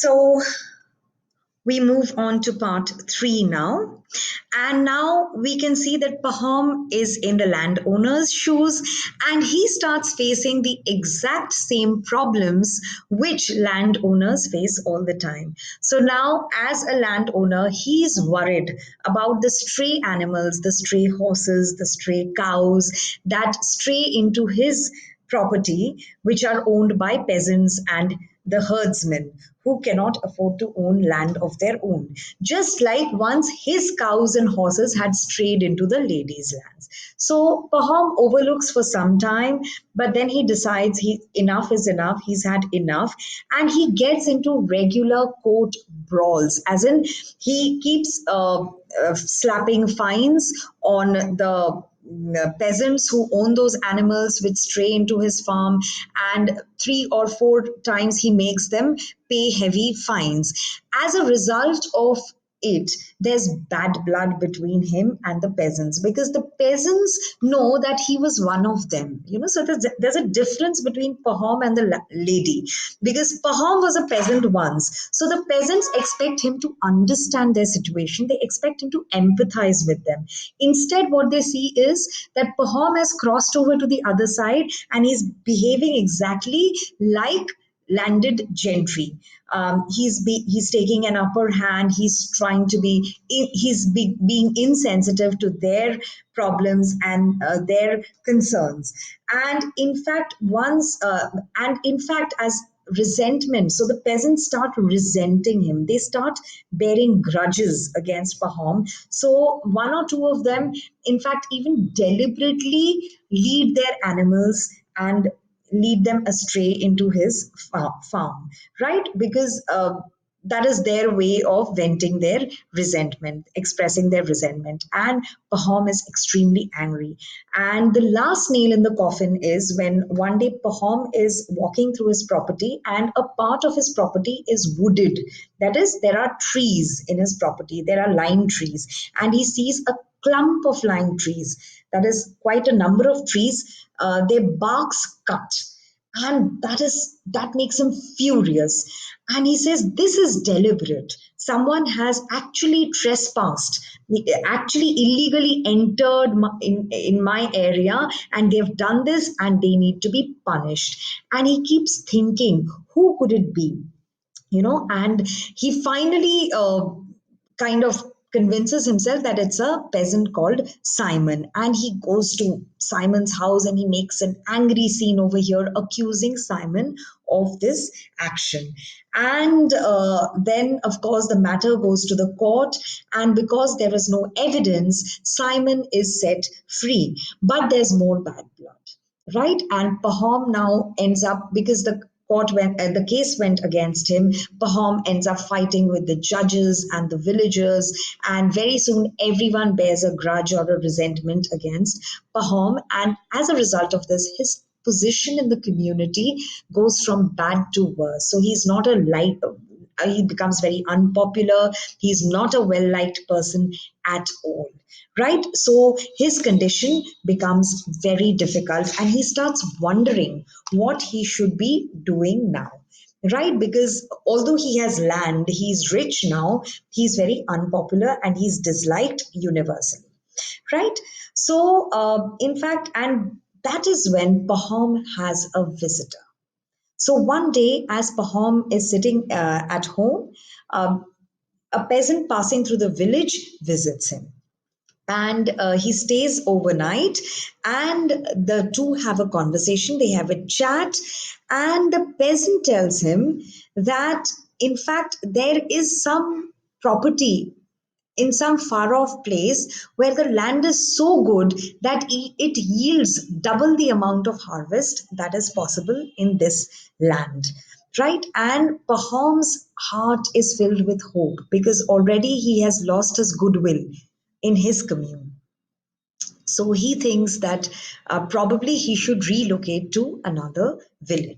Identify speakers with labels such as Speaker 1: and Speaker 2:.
Speaker 1: So we move on to part three now. And now we can see that Pahom is in the landowner's shoes and he starts facing the exact same problems which landowners face all the time. So now, as a landowner, he is worried about the stray animals, the stray horses, the stray cows that stray into his property, which are owned by peasants and the herdsmen who cannot afford to own land of their own. Just like once his cows and horses had strayed into the ladies' lands. So Pahom overlooks for some time, but then he decides enough is enough. He's had enough, and he gets into regular court brawls. As in, he keeps slapping fines on the peasants who own those animals which stray into his farm, and 3 or 4 times he makes them pay heavy fines. As a result of it, there's bad blood between him and the peasants because the peasants know that he was one of them. So there's a difference between Pahom and the lady because Pahom was a peasant once. So the peasants expect him to understand their situation, they expect him to empathize with them. Instead, what they see is that Pahom has crossed over to the other side and he's behaving exactly like landed gentry. He's taking an upper hand. He's trying to being insensitive to their problems and their concerns. And in fact, as resentment, so the peasants start resenting him. They start bearing grudges against Pahom. So one or two of them, in fact, even deliberately lead their animals and lead them astray into his farm, right? Because that is their way of venting their resentment, expressing their resentment. And Pahom is extremely angry. And the last nail in the coffin is when one day Pahom is walking through his property and a part of his property is wooded. That is, there are trees in his property, there are lime trees, and he sees a clump of lime trees. That is quite a number of trees, their barks cut, and that makes him furious. And he says, this is deliberate. Someone has actually trespassed, actually illegally entered in my area, and they've done this and they need to be punished. And he keeps thinking, who could it be? And he finally kind of convinces himself that it's a peasant called Simon. And he goes to Simon's house and he makes an angry scene over here, accusing Simon of this action. And then, of course, the matter goes to the court. And because there is no evidence, Simon is set free. But there's more bad blood, right? And Pahom now ends up, because the case went against him. Pahom ends up fighting with the judges and the villagers, and very soon everyone bears a grudge or a resentment against Pahom. And as a result of this, his position in the community goes from bad to worse. So he's not a light. He becomes very unpopular. He's not a well liked person at all, right? So his condition becomes very difficult and he starts wondering what he should be doing now, right? Because although he has land, he's rich now, he's very unpopular and he's disliked universally, right? So, in fact, and that is when Pahom has a visitor. So one day, as Pahom is sitting at home, um, a peasant passing through the village visits him, and he stays overnight, and the two have a conversation, they have a chat, and the peasant tells him that in fact there is some property in some far off place where the land is so good that it yields double the amount of harvest that is possible in this land, right? And Pahom's heart is filled with hope because already he has lost his goodwill in his commune. So he thinks that probably he should relocate to another village.